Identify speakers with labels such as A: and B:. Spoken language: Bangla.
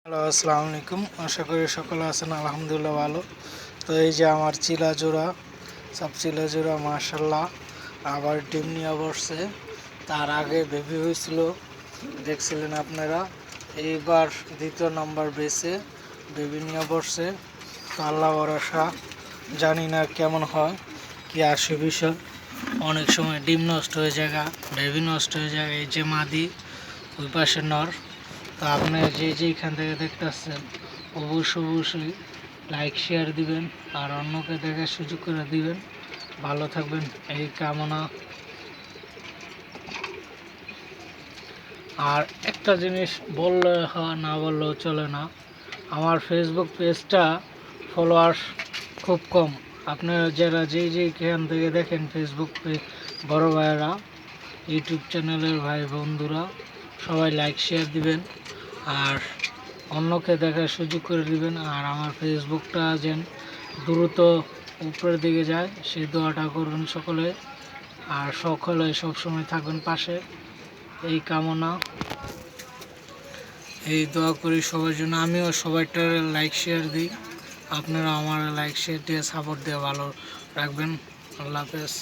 A: হ্যালো, আসসালামু আলাইকুম। আশা করি সকলে আছেন আলহামদুলিল্লাহ ভালো। তো এই যে আমার চিলা জোড়া, সব চিলা জোড়া মাশাল্লাহ আবার ডিম নিয়ে বসছে। তার আগে বেবি হয়েছিল, দেখছিলেন আপনারা। এইবার দ্বিতীয় নম্বর বেসে বেবি নিয়ে বসছে। তো আল্লাহ ভরসা, জানি না কেমন হয় কি আসে বিষয়। অনেক সময় ডিম নষ্ট হয়ে যায়, বেবি নষ্ট হয়ে যায়। এই যে মাদি, ওই পাশে নর। তো আপনি যেখান থেকে দেখতেছেন অবশ্যই লাইক শেয়ার দিবেন আর অন্যকে দেখার সুযোগ করে দিবেন। ভালো থাকবেন এই কামনা। আর একটা জিনিস বললে হয়, না বললেও চলে না, আমার ফেসবুক পেজটা ফলোয়ার্স খুব কম। আপনারা যারা যেখান থেকে দেখেন ফেসবুক পেজ, বড় ভাইয়েরা, ইউটিউব চ্যানেলের ভাই বন্ধুরা, সবাই লাইক শেয়ার দিবেন আর অন্যকে দেখার সুযোগ করে দিবেন। আর আমার ফেসবুকটা যেন দ্রুত উপরের দিকে যায় সেই দোয়াটা করবেন সকলে। আর সকলে সবসময় থাকবেন পাশে, এই কামনা, এই দোয়া করি সবার জন্য। আমিও সবাইটার লাইক শেয়ার দিই, আপনারা আমার লাইক শেয়ার দিয়ে সাপোর্ট দিয়ে ভালো রাখবেন। আল্লাহ হাফেজ।